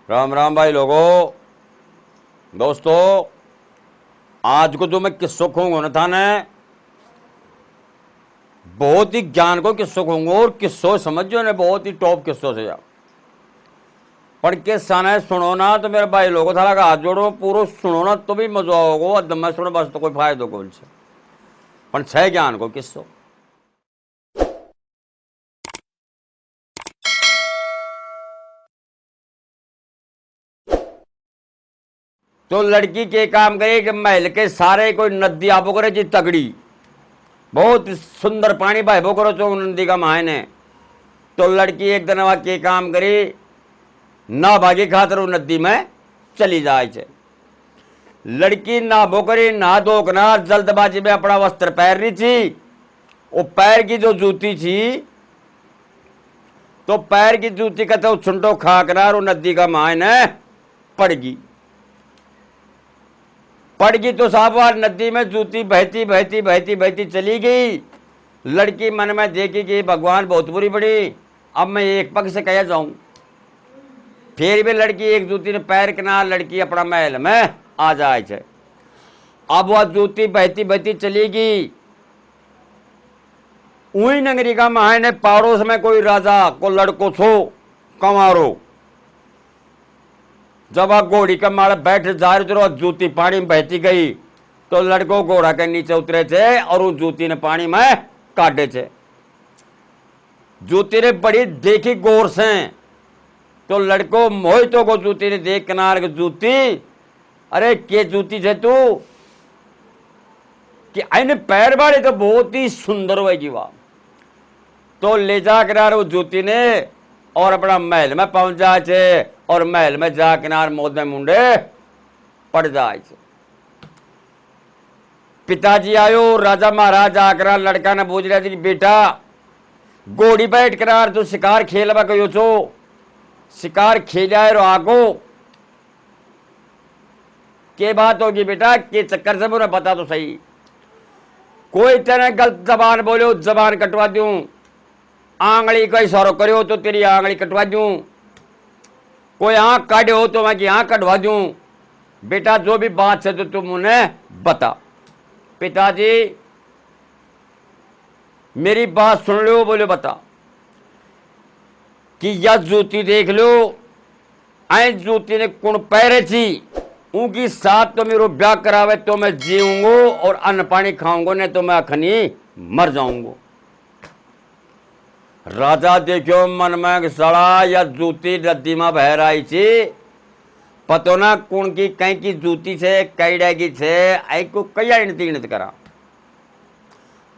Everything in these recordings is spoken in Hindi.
राम राम भाई लोगों, दोस्तों। आज को जो मैं किस्सों कहूंगा ना था ने बहुत ही ज्ञान को किस्सों कहूंगा और किस्सों समझो ने बहुत ही टॉप किस्सों से यार पढ़ के साने सुनो ना तो मेरे भाई लोगों थाला का हाथ जोड़ो पूरा सुनो ना तो भी मजा आओगे। अदम में सुनो बस तो कोई फायदो को पण छह ज्ञान को किस्सों। तो लड़की के काम करे कि महल के सारे कोई नदी आपो करे जी तगड़ी बहुत सुंदर पानी भाई बो करो चो नदी का मायने। तो लड़की एक दिन के काम करी ना भागी खातर नदी में चली जाए छे। लड़की ना बोकरी ना धोकना जल्दबाजी में अपना वस्त्र पहन रही थी। वो पैर की जो जूती थी तो पैर की जूती का तो छुंटो खाकर वो नदी का मायने पड़ गई तो साहब नदी में जूती बहती बहती बहती बहती चली गई। लड़की मन में देखी कि भगवान बहुत बुरी पड़ी, अब मैं एक पग से कह जाऊं। फिर भी लड़की एक जूती ने पैर किनार लड़की अपना महल में आ जाए छे। अब वह जूती बहती बहती चली गई। उही नगरी का मायने पड़ोस में कोई राजा को लड़को छो कंवारो। जब आप घोड़ी के मारे बैठ जा रहे थे जूती पानी में बहती गई तो लड़को घोड़ा के नीचे उतरे थे और उन जूती ने पानी में काटे थे। जूती ने बड़ी देखी गौर से तो लड़को मोहितों को जूती ने देख किनार की जूती, अरे के जूती छे तू कि आईने पैर बाड़े तो बहुत ही सुंदर होगी वाह। तो ले जा किनार वो जूती ने और अपना महल में पहुंच जाए और महल में जा किनार मोदे मुंडे पड़ जाए। पिताजी आयो राजा महाराज आकर लड़का ने पूछ रहा थी कि बेटा घोड़ी बैठ किनार तू शिकार खेलवा कहो छो, शिकार खेल आए रो आगो के बात होगी बेटा के चक्कर से मुझे बता तो सही। कोई तेने गलत जबान बोलो जबान कटवा दूं, आंगली का इशारा करो तो तेरी आंगली कटवा दूं, कोई आंख काटे हो तो मैं की आंख कटवा दूं। बेटा जो भी बात है तो तुम उन्हें बता। पिताजी मेरी बात सुन लो, बोले बता कि यह जूती देख लो, आई जूती ने कुण पैरे थी उनकी साथ तो मेरे ब्याह करावे तो मैं जीऊंगो और अन्न पानी खाऊंगो, नहीं तो मैं अखनी मर जाऊंगो। राजा देखो मन में सड़ा या जूती नदी में बह रही थी, पतो ना कौन की कहीं की जूती से कैडे की छे आई को कई इणत करा।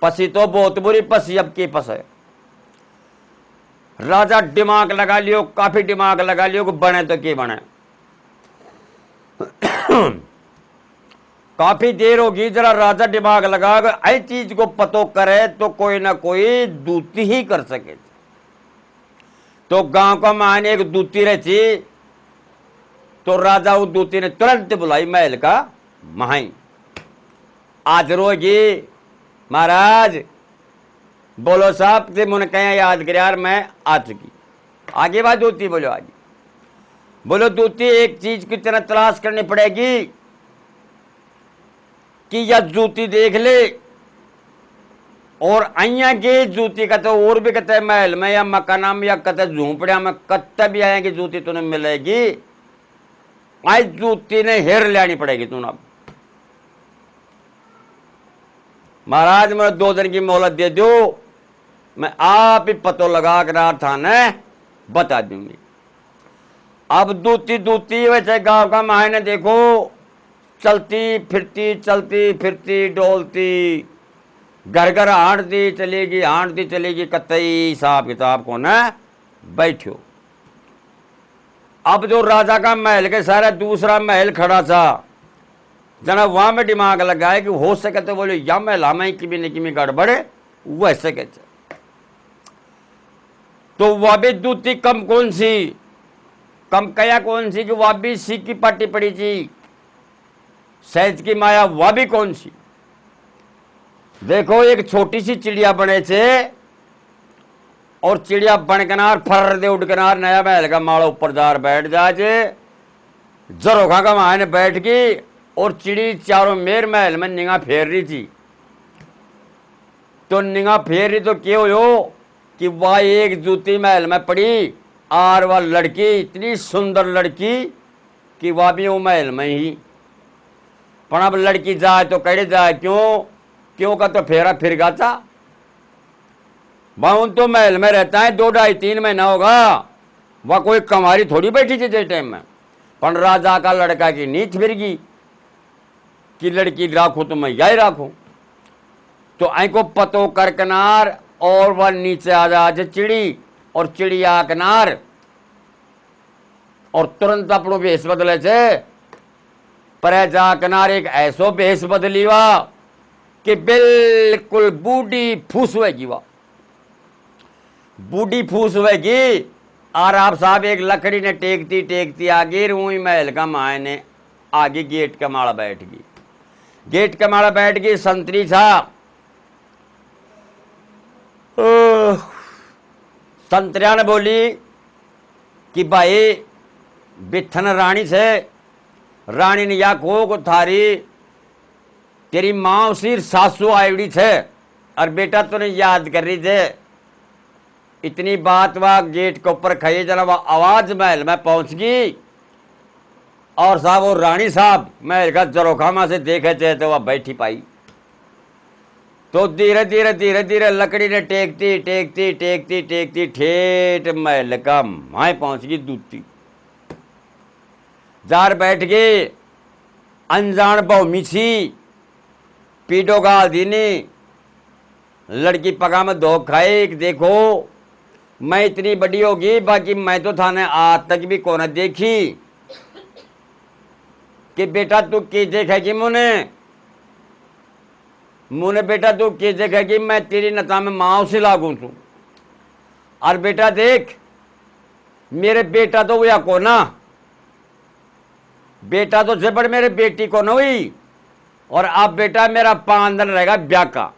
पसी तो बहुत बुरी पसी अब की पस है। राजा दिमाग लगा लियो, काफी दिमाग लगा लियो कि बने तो के बने। काफी देर होगी जरा राजा दिमाग लगा आई चीज को पतो करे तो कोई ना कोई दूती ही कर सके। तो गांव का मायने एक दूती रहती तो राजा वो दूती ने तुरंत बुलाई महल का महाई। आज रोगी महाराज बोलो साहब से मुझे कहीं याद कर यार मैं आ चुकी। आगे बात दूती बोलो आगे बोलो दूती एक चीज की तरह तलाश करनी पड़ेगी कि यह जूती देख ले और अइया की जूती कहते और भी कहते महल में या मकाना में या कहते झूंपड़िया में कत्ते भी आया की जूती तुम्हें मिलेगी। आज जूती ने हेर लेनी पड़ेगी तुम। अब महाराज मेरे 2 दिन की मोहलत दे दो, मैं आप ही पतो लगा कर थाने बता दूंगी। अब दूती दूती वैसे गांव का मायने देखो चलती फिरती डोलती घर घर हांटती चलेगी कतई हिसाब किताब को न बैठो। अब जो राजा का महल के सारा दूसरा महल खड़ा था जना वहां में दिमाग लगाए कि हो सके तो बोले या महल हमें कि भी गड़बड़ वैसे कहते। तो वह भी दूती कम कौन सी कम कया कौन सी कि वह भी सी की पट्टी पड़ी थी, सहज की माया वह भी कौन सी। देखो एक छोटी सी चिड़िया बने थे और चिड़िया बनकनार फर दे उड़कनार नया महल का माड़ा ऊपर दार बैठ जाए झरोखा का मायने बैठ गई और चिड़ी चारों मेर महल में निगाह फेर रही थी। तो निगाह फेर रही तो क्या हो कि वह एक जूती महल में पड़ी और वह लड़की इतनी सुंदर लड़की कि वह भी वो महल में ही। पर अब लड़की जाए तो कड़े जाए, क्यों का तो फेरा फिर गया था। वह तो महल में रहता है 2 ढाई 3 महीना होगा, वह कोई कमारी थोड़ी बैठी थी जिस टाइम में। पर राजा का लड़का की नीच फिर गई कि लड़की राखू तो मैं यही राखू। तो आई को पतो कर किनार और वह नीचे आ जा चिड़ी और चिड़िया किनार और तुरंत अपनो भेष बदले से पर जा किनार एक ऐसो भेष बदली वा कि बिल्कुल बूढ़ी फूस हुएगी। वह बूढ़ी फूस हुएगी और आप साहब एक लकड़ी ने टेकती आगे रूई महल का मायने आगे गेट का माड़ा बैठ गई। गेट का माड़ा बैठ गई संतरी था। संतरिया ने बोली कि भाई बिथन रानी से, रानी ने या को थारी तेरी माँ उसी सासू आईडी थे और बेटा तूने याद कर रही थे। इतनी बात वह गेट के ऊपर खाई जना वह आवाज महल में पहुंच गई और साहब वो रानी साहब महल का झरोखा से देखे थे तो वह बैठी पाई। तो धीरे धीरे लकड़ी ने टेकती ठेठ महल का माए पहुंच गई दूती। जार बैठ गए अनजान बहुमी छी पीडो गाल दीनी। लड़की पगा में धोख खाए। देखो मैं इतनी बड़ी होगी, बाकी मैं तो थाने आज तक भी कौन देखी कि बेटा तू की देखेगी मुने बेटा तू की देखेगी, मैं तेरी नता में माँ से लागू तू। और बेटा देख मेरे बेटा तो हुआ को ना, बेटा तो से बड़ मेरे बेटी को न हुई। और अब बेटा मेरा 5 दिन रहेगा ब्याह का।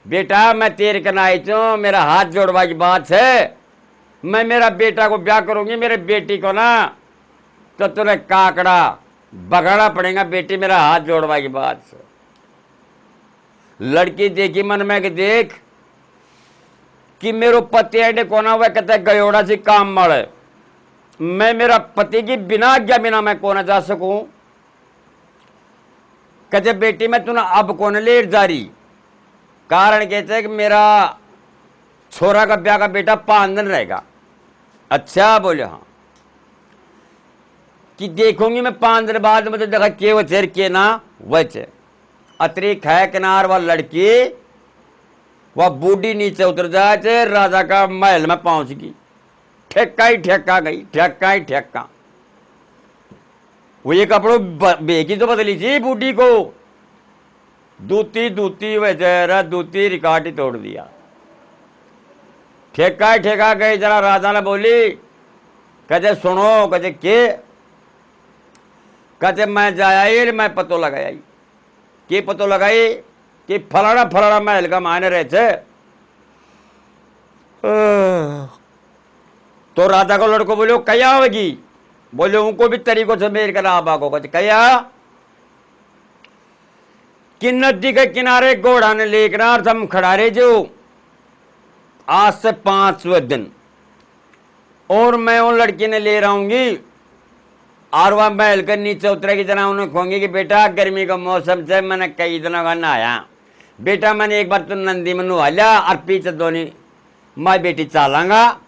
बेटा मैं तेरे कनाई चो, मेरा हाथ जोड़वा की बात है, मैं मेरा बेटा को ब्याह करूंगी, मेरे बेटी को ना तो तुझे काकड़ा बगाना पड़ेगा। बेटी मेरा हाथ जोड़वा की बात से। लड़की देखी मन में कि देख कि मेरो पति एडे कोना हुआ कहते गयोड़ा से काम मड़े, मैं मेरा पति की बिना आज्ञा बिना मैं कोना जा सकूं। कहते बेटी मैं तूने अब कौन लेट जा रही। कारण कहते हैं कि मेरा छोरा का ब्याह का बेटा 5 दिन रहेगा। अच्छा बोले हाँ कि देखूंगी मैं 5 दिन बाद मुझे देखा के वो चेर के ना वह अतरी खै किनार वह लड़की वह बूढ़ी नीचे उतर जाए राजा का महल में पहुंच गई। ठेका ही ठेका गई, ठेका ही ठेका। वो ये कपड़ों बेगी तो बदली थी बूढ़ी को। दूती वह दूती रिकॉर्ड ही तोड़ दिया। ठेका ही ठेका गई। जरा राजा ने बोली कहते सुनो, कहते के, कहते मैं जाया मैं पतो लगाई। के पतो लगाई कि फलाना महल का मायने रहे थे। तो राजा को लड़को बोलो कया होगी, बोले उनको भी तरीकों से मेल कर आबा को कया कि नदी के किनारे घोड़ा ने लेकर हम खड़ा रहे जो आज से 5वें दिन, और मैं उन लड़की ने ले रहूंगी और वह महल के नीचे उतरेगी। जना उन्हें कहूंगी कि बेटा गर्मी का मौसम से मैंने कई दिनों का नहाया, बेटा मैंने एक बार तो नंदी में नहा लिया और पीछे दोनों मैं बेटी चालांगा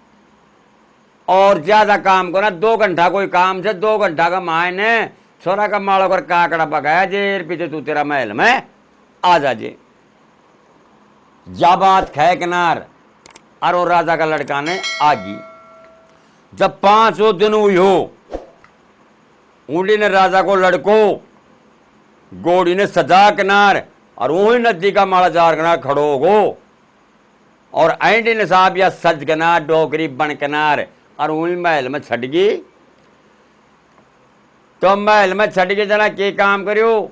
और ज्यादा काम को ना 2 घंटा कोई काम से 2 घंटा का मायने छोरा का माड़ो कर काकड़ा पकाया जे पीछे तू तेरा महल में आ जा जे। जा बात खे किनार और वो राजा का लड़का ने आगी। जब 5 दिन हुई हो ऊँडी ने राजा को लड़को गोड़ी ने सजा किनार और वही नदी का माड़ा जार किनार खड़ो हो और ऐंडी ने साहब या सज किनार डोगरी बन किनार और वही महल में छट गई। तो महल में छट गई जना के काम करियो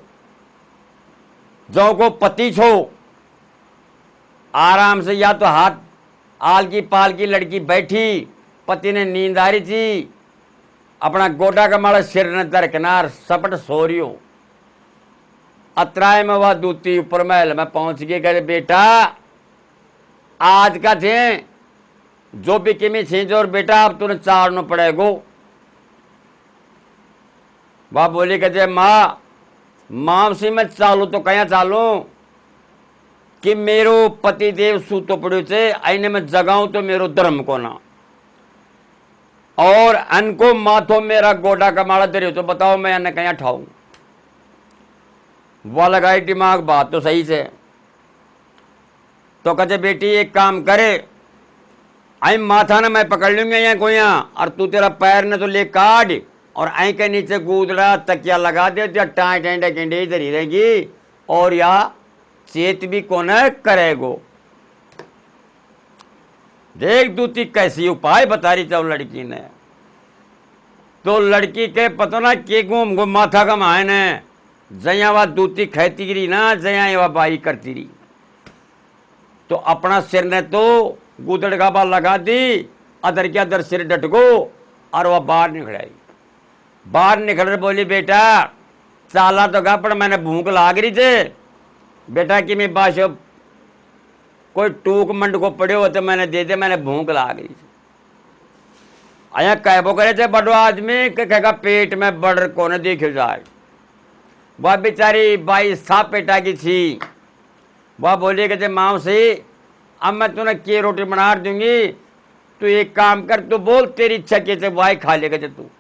जो को पति छो आराम से या तो हाथ आल की पाल की लड़की बैठी, पति ने नींद आ रही थी अपना गोडा का माड़ा सिर ने दरकनार सपट सो रही हो। अतराय में वह दूती ऊपर महल में पहुंच गई। कहे बेटा आज का थे जो भी किमी छींच और बेटा अब तूने चारनो पड़ेगो। वह बोली कहे मां से मैं चालू तो कया चालू कि मेरो पति देव सूतो पड़ो छे आईने में जगाऊं तो मेरो धर्म को ना और अनको माथो मेरा गोडा का माड़ा दे तो बताओ मैं अन्य कया ठाऊं। वह लगाई दिमाग बात तो सही से। तो कहते बेटी एक काम करे आई माथा ना मैं पकड़ लूंगा यहाँ को यहाँ और तू तेरा पैर ने तो ले काट और आई के नीचे कूदड़ा तकिया लगा दे टाँट टेंडे केंडे इधर ही रहेगी और या चेत भी कौन करेगो। देख दूती कैसी उपाय बता रही था लड़की ने। तो लड़की के पता ना के घूम घूम माथा का मायने जया वह दूती खेती गिरी ना जया वह बाई करती रही। तो अपना सिर ने तो गुदड़ का बाल लगा दी अदर के अदर सिर डटको और वह बाहर निकलाई। बाहर निकल बोली बेटा चाला तो गा पर मैंने भूख लाग रही थे बेटा कि मैं बाश कोई टूक मंड को पड़े हो तो मैंने दे दे मैंने भूख लाग रही थी। आया कहबो करे थे बड़ो आदमी कहेगा पेट में बड़ कोने देखे जाए। वह बेचारी बाई सा पेटा की थी। वह बोली कहते माँ से अब मैं तुम्हें के रोटी बना दूंगी तू एक काम कर तू बोल तेरी इच्छा के वाई खा लेगा तू।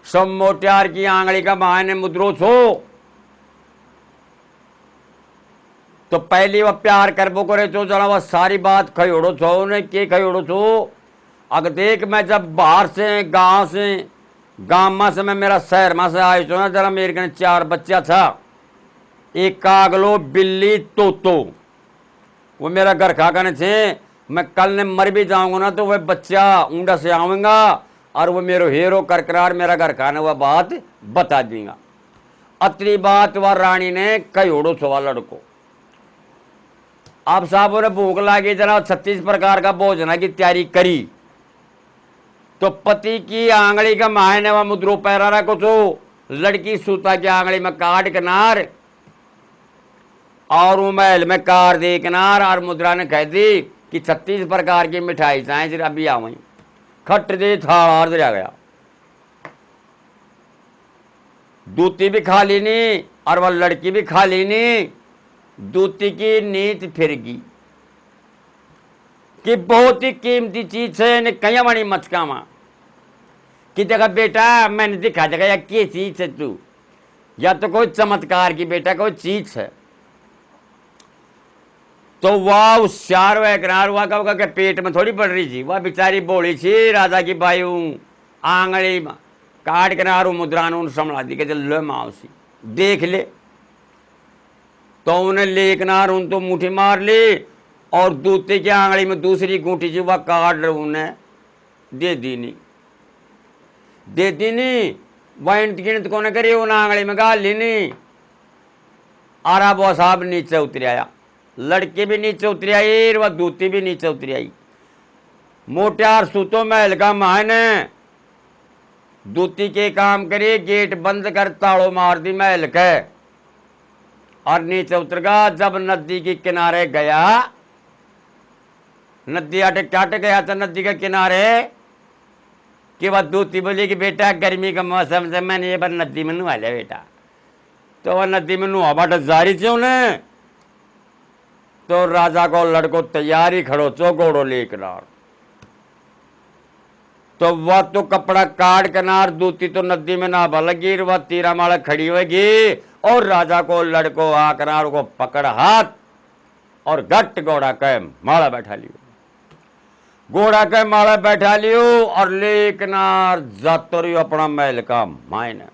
सब मोटियार की आंगली का बहाने मुद्रो छो। तो पहली वह प्यार करबो करे तो जना वह सारी बात खयोड़ो छो उन्हें के खयोड़ो छो। अगर देख मैं जब बाहर से गांव में से मैं मेरा शहर में से आए छो ना जरा मेरे कने 4 बच्चा था। एक कागलो बिल्ली तोतो वो मेरा घर खा करने थे। मैं कल ने मर भी जाऊंगा ना तो वह बच्चा ऊंडा से आऊंगा और वो मेरो हीरो करकरार मेरा घर खाने वह बात बता देगा। अतरी बात वह रानी ने कयोड़ो छुआ लड़को। आप साहबों ने भूख लागी जरा 36 प्रकार का भोजन की तैयारी करी। तो पति की आंगली का मायने वह मुद्रो पैरा रखो तो लड़की सूता की आंगली में काट किनार और वो महल में कार दे किनार और मुद्रा ने कह दी कि 36 प्रकार की मिठाई चाहे जरा अभी आ वहीं खट दे थाड़ दे गया। दूती भी खा लेनी और वह लड़की भी खा लेनी। दूती की नींद फिर गई कि बहुत ही कीमती चीज है ने कया वाणी मचकावा कि जगह बेटा मैंने दिखा जगह या क्या चीज है तू या तो कोई चमत्कार की बेटा कोई चीज है। तो वह होशियार वह किनार हुआ का के पेट में थोड़ी पड़ रही थी। वह बेचारी बोली थी राजा की बाई आंगली काट किनार मुद्रान संभला दी के लो माओसी देख ले। तो उन्हें ले किनार उन तो मुट्ठी मार ली और दूती की आंगली में दूसरी गूंठी जी वह काट उन्हें दे दी नहीं वह गिनत को करी उन आंगली में गाल ली नहीं। आरा वो साहब नीचे उतर आया। लड़की भी नीचे उतरी आई वह दूती भी नीचे उतरी आई। मोटियार सूतो महल का मायने दूती के काम करिए गेट बंद कर ताड़ो मार दी महल के और नीचे उतर गया। जब नदी के किनारे गया नदी आटे काट गया तो नदी के किनारे कि वह दूती बोली कि बेटा गर्मी का मौसम से मैंने ये बार नदी में नुआ लिया बेटा। तो वह नदी में नुआ बाट जारी थी उन्हें। तो राजा को लड़को तैयारी खड़ो चो घोड़ो ले किनार। तो वह तो कपड़ा काट किनार दूती तो नदी में ना लगी वह तीरा माड़ा खड़ी होगी और राजा को लड़को आ किनार को पकड़ हाथ और गट घोड़ा कह माड़ा बैठा लियो। घोड़ा के माड़ा बैठा लियो और ले किनार जातो रही अपना महल का मायने।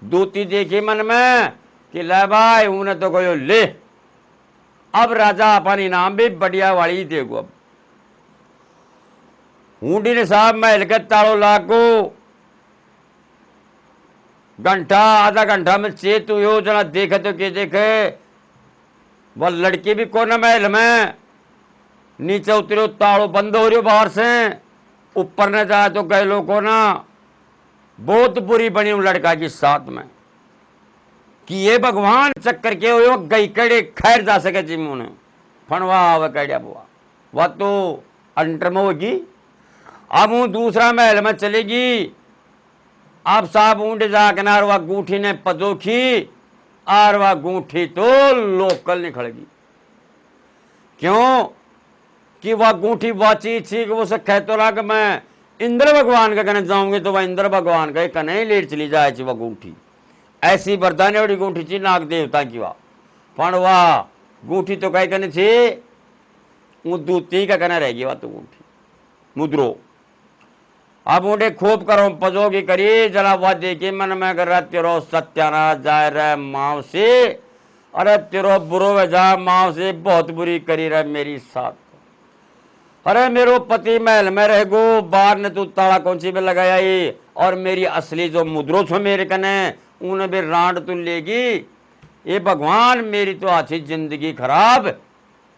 दूती देखी मन में कि ले भाई उन्हें तो कोई ले अब राजा अपन इनाम भी बढ़िया वाली देगो। अब ऊंडी ने साहब महल के ताड़ो लागो घंटा आधा घंटा में चेत हुई जना देखे तो के देखे वह लड़की भी कोने महल में नीचे उतरो ताड़ो बंद हो रही बाहर से ऊपर न जाए तो कई लोग को ना बहुत बुरी बनी उन लड़का की साथ में कि ये भगवान चक्कर के हो गई कड़े खैर जा सके जी मुने फणवा आवे कड़िया बुआ वह तो अंटर में होगी। अब वो दूसरा महल में चलेगी। अब साहब ऊंड जाके ना वह गूठी ने पजोखी और वह गूठी तो लोकल निकलेगी। क्यों कि वह गूठी वाची थी कि वो से कहतो रहा कि मैं इंद्र भगवान के कहने जाऊंगी तो वह इंद्र भगवान के कने लेट चली जाए वह गूठी ऐसी बरदाने वाली गूठी थी नाग देवता की वह पण वह गूठी तो कहीं कहने थी वो दूती का कहना रहेगी वह तो गूठी मुद्रो। अब मुझे खूब करो पजोगी करी जरा वह देखी मन में कर तेरो सत्यानाश जाए रहे माँ से अरे तेरो बुरो वे जा माँ से बहुत बुरी करी रहे मेरी साथ। अरे मेरो पति महल में रह गो बाहर ने तू ताला कौन सी में लगाया ही और मेरी असली जो मुद्रो छो मेरे कने उन्हें भी रांड तू लेगी। ये भगवान मेरी तो अच्छी जिंदगी खराब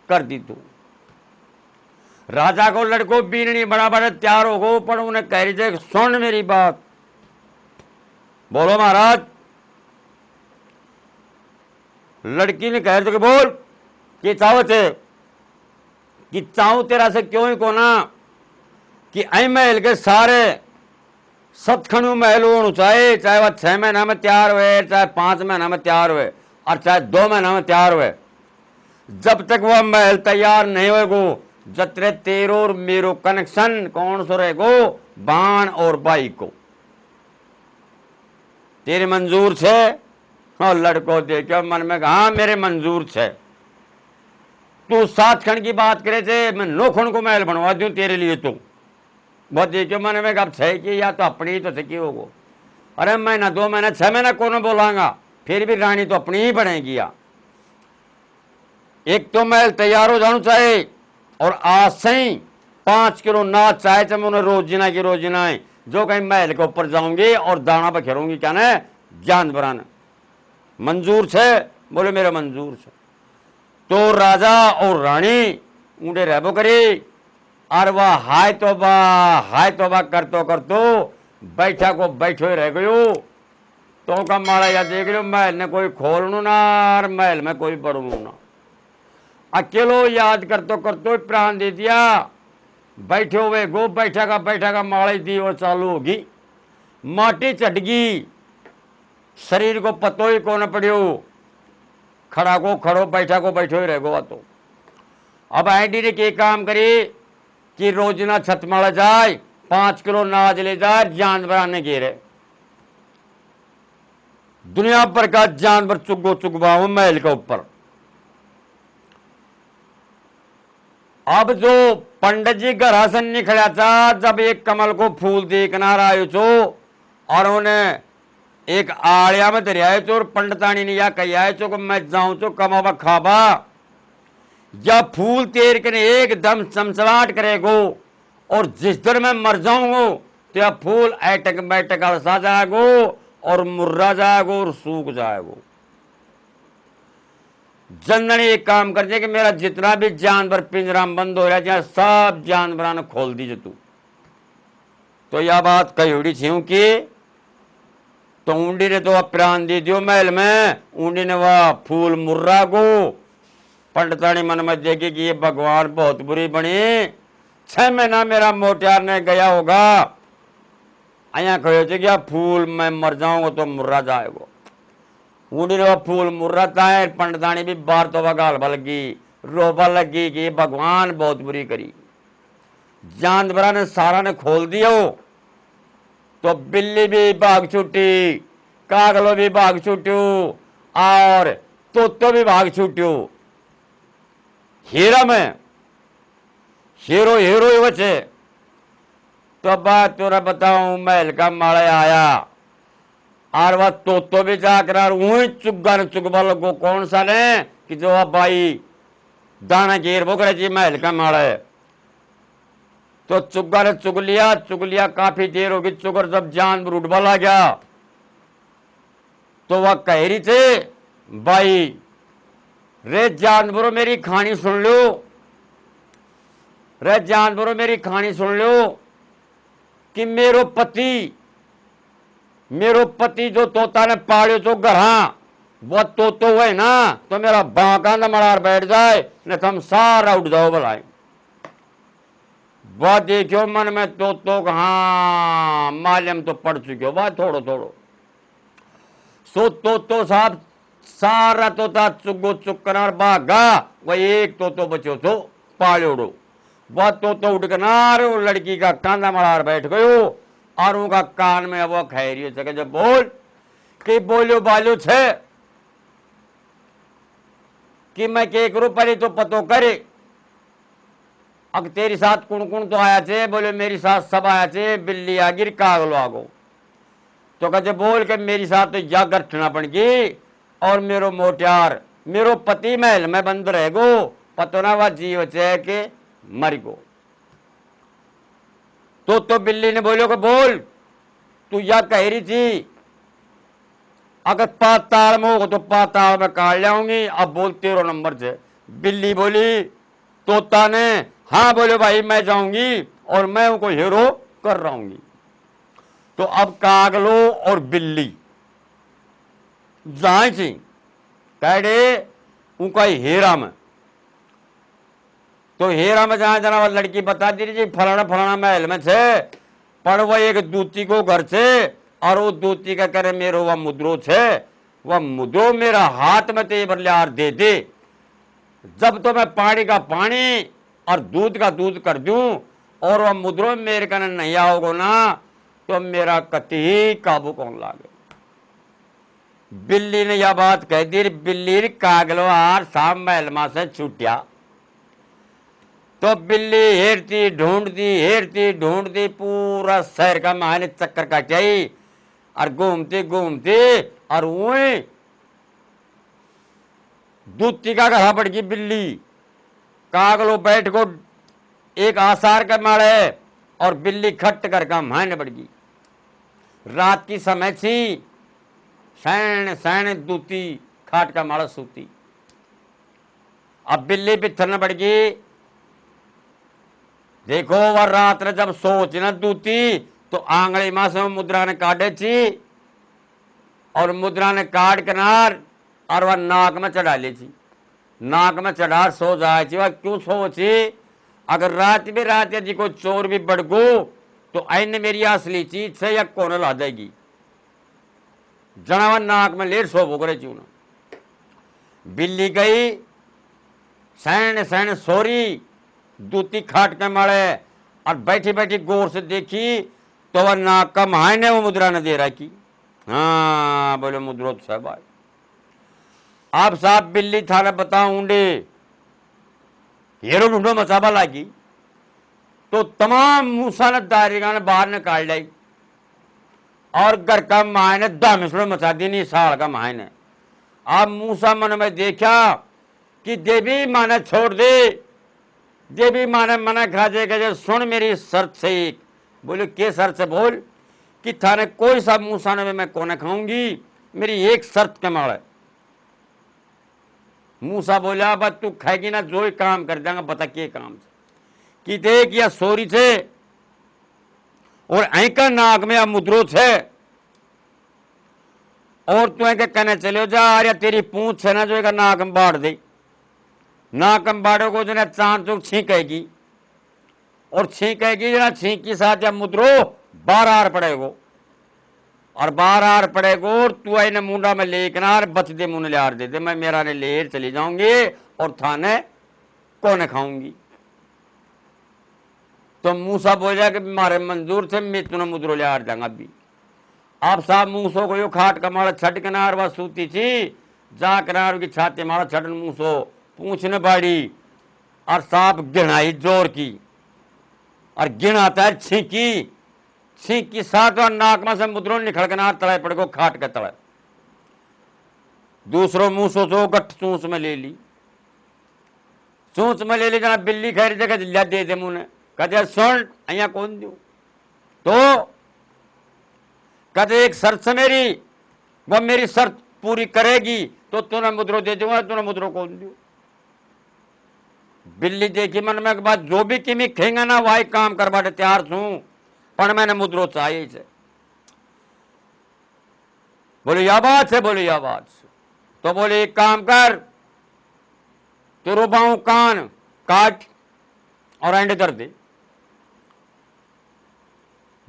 कर दी तू। राजा को लड़को बीननी बड़ा बड़ा तैयार हो गो पर उन्हें कह रही थे सुन मेरी बात बोलो महाराज। लड़की ने कह रहे थे बोल कि चाहो थे कि चाहूं तेरा से क्यों ही को ना कि आई महल के सारे सतखंड महल होना चाहे चाहे वह 6 महीना में तैयार हुए चाहे 5 महीना में तैयार हुए और चाहे 2 महीना में तैयार हुए जब तक वह महल तैयार नहीं होगो जतरे तेरो और मेरो कनेक्शन कौन सो रहेगो बाण और बाई को तेरे मंजूर छे। हाँ लड़को देखो मन में हाँ मेरे मंजूर छे। तू 7 खंड की बात करे थे मैं 9 खंड को महल बनवा दूं तेरे लिए तो बहुत देखो मन में अब 6 की या तो अपनी ही तो सकी होगो। अरे महीना 2 महीना 6 महीना कौन बोलांगा फिर भी रानी तो अपनी ही बनेगी। या एक तो महल तैयार हो जाना चाहिए और आज से ही 5 किलो नाच चाहे तो मैं उन्हें रोजिना की रोजिनाएं जो कहीं महल के ऊपर जाऊंगी और दाना बखेरूंगी क्या ना जान बराना मंजूर छे बोले मेरा मंजूर छे। तो राजा और रानी ऊंडे रहबो करी और वह हाय तोबा करतो बैठा को बैठो ही रह गयो। तो का मारा या देख लो महल ने कोई खोलनू ना और महल में कोई बढ़नू ना अकेलो याद करतो प्राण दे दिया बैठे हुए गो बैठा का माड़ा दी और चालू होगी माटी चटगी शरीर को पतो ही कौन पड़ियो खड़ा को खड़ो बैठा को बैठो ही रहेगो। तो अब आईडी ने के काम करे कि रोजना छत मारा जाए 5 किलो नाज ले जाए जानवर आने घेरे दुनिया भर का जानवर चुगवाओ महल के ऊपर। अब जो पंडित जी घर से निकला था जब एक कमल को फूल देखना आयो छो और उन्हें एक आड़िया में दरिया चो और पंडितानी ने या कहिया चो कि मैं जाऊं चो कमावा खाबा या फूल तेर के एकदम चमचमाट करेगो और जिस दिन मैं मर जाऊंगो तो यह फूल ऐटक बैठक अलसा जाएगो और मुर्रा जाएगो और सूख जाएगो। जननी एक काम कर दे कि मेरा जितना भी जानवर पिंजरा में बंद हो रहा है सब जानवर ने खोल दीजिए तू। तो यह बात कही उड़ी थी कि तो ऊंडी ने तो वह प्राण दे दियो महल में ऊंडी ने वह फूल मुर्रा को पंडितानी मन में देखी कि ये भगवान बहुत बुरी बनी 6 महीना मेरा मोटियार ने गया होगा अया कहो थे कि फूल मैं मर जाऊंगा तो मुर्रा जाएगा ऊंडी ने वह फूल मुर्रा था पंडितानी भी बार तो वह गालबा लगी रोबा लगी कि भगवान बहुत बुरी करी जानवरा ने सारा ने खोल दिया तो बिल्ली भी भाग छूटी कागलो भी भाग छूटू और तोतो भी भाग छूटू। हीरा में हीरो ही बचे। तो बात तोरा बताऊं महल का माड़ा आया और वह तोतो भी जाकर वही चुग्गा ने चुगबा लगो कौन सा ने कि जो अब भाई दाना घेर वो करे जी महल का माड़ा है। तो चुग्गा ने चुग लिया काफी देर होगी चुगर जब जानवर उठबा ला गया तो वह कह रही थे भाई रे जानवरों मेरी कहानी सुन लो रे जानवरों मेरी कहानी सुन लो कि मेरो पति जो तोता ने पाड़ियो तो घरा वो तो है ना, तो मेरा बांका न मड़ार बैठ जाए न तो हम सारा उठ जाओ बुलाए। वह देखियो मन में तो हाँ मालूम तो पड़ चुके हो, वह थोड़ो थोड़ो सो तो साहब सारा तोता चुगो चुग कर भागा, वह एक तो बचो तो पाड़ो। वह तो उठ कर वो लड़की का कांधा मड़ार बैठ गयो और उनका कान में वो खैरियो सके जब बोल कि बोलो बालो छे कि मैं के करूं पहले तो पतो करे। अब तेरी साथ कुण तो आया छे, बोले मेरी साथ सब आया छे, बिल्ली आ गिर कागलो आगो। तो कहे बोल के मेरी साथ तो जा गठना पड़ गई और मेरो मोटियार मेरो पति महल में बंद रह गो, पतो ना वह जीव चे के मर गो। तो बिल्ली ने बोलो कि बोल तू या कह रही थी अगर पाताल में होगा तो पाताल में काट लाऊंगी, अब बोल 13 नंबर से। बिल्ली बोली तोता ने हाँ बोले भाई मैं जाऊंगी और मैं उनको हीरो कर रहूंगी। तो अब कागलो और बिल्ली जाए थी कहे उनका हीरा में, तो हीरा में जहां जना लड़की बता दी जी फलाना फलाना महल में छे, पर वह एक दूती को घर छे और वो दूती का करे मेरो वह मुद्रो छे, वह मुद्रो मेरा हाथ में ते बरलियार दे दे, जब तो मैं पानी का पानी और दूध का दूध कर दूं और वह मुद्रो मेरे कने नहीं आओगे ना तो मेरा कति ही काबू कौन लागे। बिल्ली ने यह बात कह दी। बिल्ली कागलो हार साम महल में से छूटिया। तो बिल्ली हेरती ढूंढती पूरा शहर का मायने चक्कर काटाई और घूमती और वही दूती का घर पड़ गई। बिल्ली कागलो बैठ को एक आसार का मारे और बिल्ली खट कर का मायने पड़ गई। रात की समय थी, सैन दूती खाट का माड़ा सूती। अब बिल्ली बिथरने पड़ गई। देखो वह रात ने जब सोच न दूती तो आंगली मां से मुद्रा ने काटे थी और मुद्रा ने काट किनार और वह नाक में चढ़ा ली थी। नाक में चढ़ा सो जाए थी। वह क्यों सोची अगर रात जी को चोर भी बढ़ गो तो आईने मेरी असली चीज से या कौन ला देगी। जनावर नाक में लेट सो भोग रहे चूना। बिल्ली गई सैन सोरी दूती खाट के मारे और बैठी बैठी गौर से देखी तो वह नाक का मायने वो मुद्रा ने दे रखी। हाँ बोले मुद्रो तो साहब भाई आप साहब बिल्ली थाने बताऊं ऊंडे हीरो ढूंढो मचाबा लागी तो तमाम मूसा ने दारिगा ने बाहर निकाल लाई और घर का मायने दामिश्र मचा दी नहीं साल का मायने। आप मूसा मन में देखा कि देवी माने छोड़ दे। देवी माने मना खा जाएगा सुन मेरी शर्त से एक। बोले के शर्त से बोल कि थाने कोई सा मूसा ने मैं कौन खाऊंगी, मेरी एक शर्त के मारे। मूसा बोला बस तू खाएगी ना जो ही काम कर देंगे बता के काम से कि देख या सोरी से और ऐका नाक में मुद्रो छे और तू ऐके कहने चले जा अरे तेरी पूंछ है ना जो एक नाक में बाढ़ दे। नाक में बाढ़ो को जो ना चांद चौक छींकेगी और छींकेगी ना छींक के साथ या मुद्रो 12 आर पड़ेगो और 12 आर पड़ेगो और तू आई ने मुंडा में लेकर बच दे मुंह ले आर दे मैं मेरा ने लेर चली जाऊंगी और थाने कौन खाऊंगी। तो मूसा बोला कि मारे मंजूर से मैं तुने मुद्रो ले आर देंगा अभी। आप साहब मूसो को यो खाट का मारा छट किनार वह सूती थी जा किनार की छाती मारा छटन मूसो पूछने बाड़ी और साहब गिनाई जोर की और गिनाता है छींकी साथ और नाक में से मुद्रो निखड़ किनार तले पड़ गो खाट के तले। दूसरो मूसो तो गठ चूस में ले ली जना बिल्ली खैर जगह दे दे मुने कदे सुन अया कौन दू तो कदे एक शर्त से मेरी वह मेरी शर्त पूरी करेगी तो तूने मुद्रो दे दूंगा तूने मुद्रो कौन दू। बिल्ली देखी मन में बात जो भी किमी खेगा ना वही काम करवा तैयार छू पण मैंने मुद्रो चाहिए छे। बोले या बात है, बोले या बात है। तो बोले एक काम कर, तेरो बाऊ कान काट और एंड कर दे।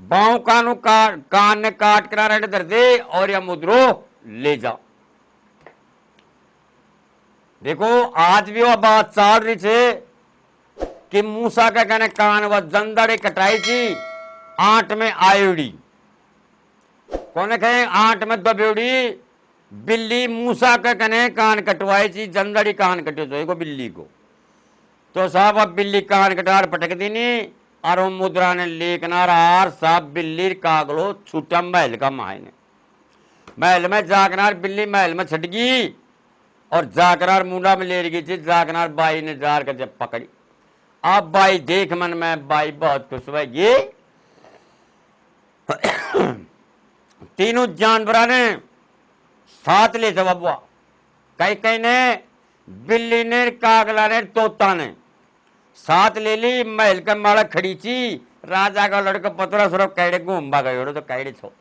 बाऊ कान ने काट कर एंड कर दे और यह मुद्रो ले जा। देखो आज भी वह बात चल रही छे कि मूसा का कहने कान व जंदड़े कटाई थी, आंट में आयोड़ी। कौन कहे आंट में दबेड़ी? बिल्ली मूसा का कहने कान कटवाई थी, जंदड़ी कान कटे तो बिल्ली को। तो साहब अब बिल्ली कान कटार पटक दी नहीं, और वो मुद्रा ने लेकनार आर साहब बिल्ली कागलो छूटा महल का मायने। महल में जाकनार बिल्ली महल में छट गई और जाकनार मुंडा में ले गई थी। जाकनार बाई ने जार कर जब पकड़ी, अब बाई देख मन में बाई बहुत खुश हुई। तीनों जानवरों ने साथ ले जब हुआ, कई कई ने, बिल्ली ने, कागला ने, तोता ने साथ ले ली। महल का माड़ा खड़ी थी, राजा का लड़का पतरा सरो कैडे घूमबा गयो तो कैडे छो।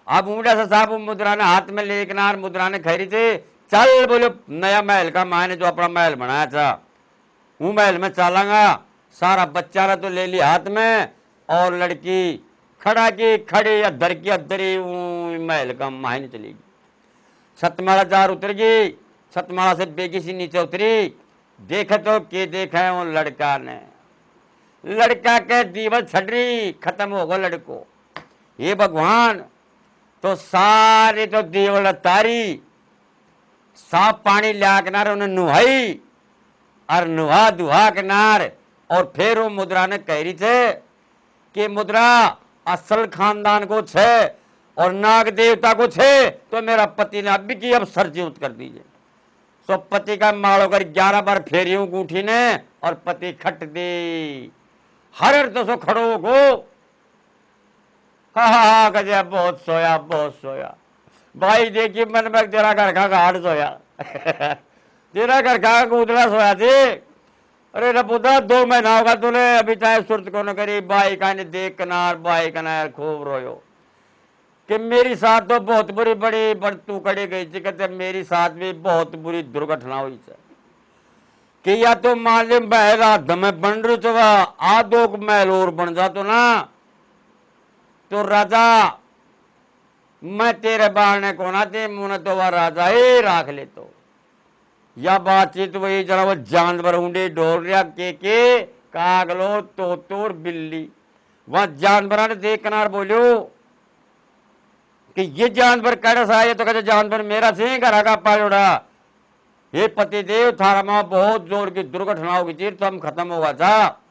अब ऊँटा से साहब मुद्रा ने हाथ में लेकर मुद्रा ने खैरी थे, चल बोले नया महल का मायने जो अपना महल बनाया था वो महल में चलांगा। सारा बच्चा तो ले ली हाथ में और लड़की खड़ा की खड़ी अधर की अधरी महल का मायने चलेगी। छतमाला जार उतर गई, छतमाला से बेगी सी नीचे उतरी, देखे तो के देखा है वो लड़का ने, लड़का के दीवल छड़ी खत्म हो गया लड़को। ये भगवान तो सारे तो दीवल तारी साफ पानी लिया के नार उन्हें नुहाई और नुहा दुहा के नार। और फिर वो मुद्रा ने कह रही थे कि मुद्रा असल खानदान को छे और नाग देवता को छे, तो मेरा पति ने अभी की अब सर जीवित कर दीजिए। तो पति का माड़ो कर 11 बार फेरी अंगूठी ने और पति खट दी। हर तो सो खड़ो गो, हा गजब बहुत सोया बहुत सोया। भाई देखिए मन में तेरा घर का घाट सोया तेरा घर का कूदरा सोया थे। अरे रबुदा 2 महीना होगा तूने अभी चाहे सुरत को न करी। भाई का ने देख कनार भाई कनार खूब रोयो कि मेरी साथ तो बहुत बुरी बड़ी तू कड़ी गई थी। कहते मेरी साथ भी बहुत बुरी दुर्घटना हुई है कि या तो मान ले महल आध में बन रही तो आधो महल और बन जातो ना, तो राजा मैं तेरे बारने को ना थे मुने तो वह राजा ही राख ले। तो या बातचीत वही जरा वो जानवर ऊंडे डोल रहा के कागलो तोतोर बिल्ली। वह जानवर ने देख कनार बोलो कि ये जानवर कैसे सा है? तो कहते जानवर मेरा से घर का पालोड़ा। हे पति देव थारा मां बहुत जोर की दुर्घटना होगी थी, तो हम खत्म होगा था।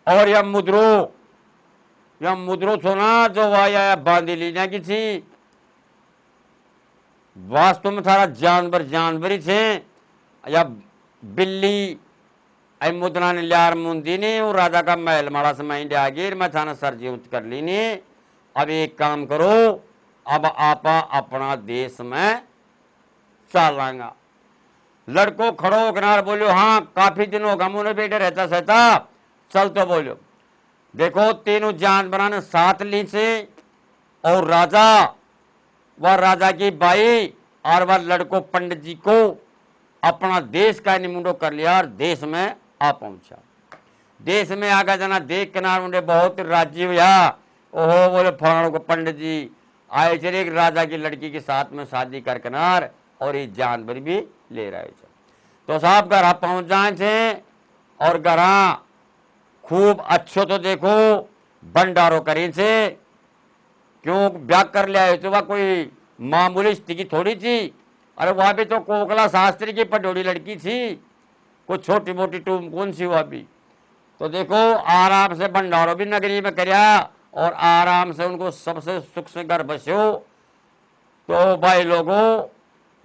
और यह मुद्रो सोना जो वाया बांधी लीना की थी, वास्तव में थारा जानवर जानवर ही थे। या बिल्ली आई मुद्रा ने लियार मुंदी ने वो राजा का महल माड़ा से माइंड आ गई, मैं थाना सर जीवित कर ली ने। अब एक काम करो, अब आपा अपना देश में चलांगा। लड़को खड़ो किनार बोलो हाँ काफी दिन होगा मुझे बेटे रहता सहता चल। तो बोलो देखो तीनों जानवरों ने साथ ली से और राजा वह राजा की बाई और वह लड़को पंडित जी को अपना देश का निमुंडो कर लिया और देश में आ पहुंचा। देश में आगा जना देख किनार मुंडे बहुत राजी हुआ। ओहो बोले फलाणों को पंडित जी आए चले एक राजा की लड़की के साथ में शादी कर किनार और ये जानवर भी ले रहे थे। तो साहब घर पहुंच जाए थे और घर खूब अच्छो तो देखो भंडारो करी से, क्यों ब्याह कर लिया तो वह कोई मामूली स्थिति थोड़ी थी। अरे वह भी तो कोकला शास्त्री की पटोड़ी लड़की थी, कोई छोटी मोटी टूम कौन सी वह भी। तो देखो आराम से भंडारो भी नगरी में करया और आराम से उनको सबसे सुख से घर बस्यो। तो भाई लोगों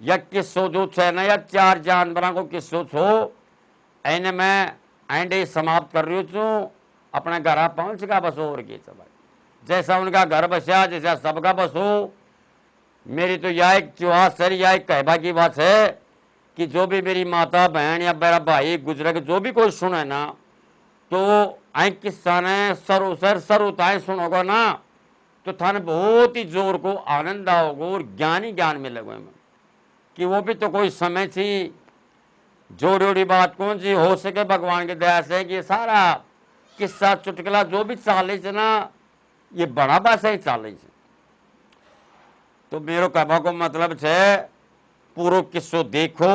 या किस्सो जो छे ना या 4 जानवरों को किस्सो छो ऐने मैं एंडे समाप्त कर रही हूँ। अपने घर पहुंच का बस और के जैसा उनका घर बसा जैसा सबका बस हो। मेरी तो यह एक चुहा सर यह एक कहबा की बात है कि जो भी मेरी माता बहन या मेरा भाई गुजरे जो भी कोई सुने ना तो आई किस्सा ने सर उताए सुनोगा ना तो थाने बहुत ही जोर को आनंद आओगे और ज्ञान मिलेगा में कि वो भी तो कोई समय थी। जोड़ी बात कौन सी हो सके भगवान की दया से कि सारा किस्सा चुटकला जो भी चाले से ना ये बड़ा बासा ही चाले से। तो मेरो कहवा को मतलब है पूरा किस्सो देखो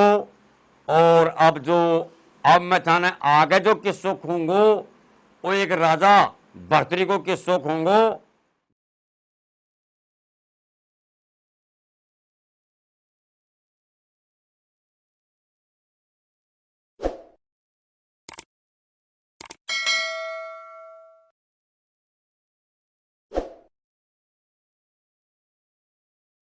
और अब मैं थाने आगे जो किस्सो खूंगो वो एक राजा भर्तरी को किस्सो खूंगो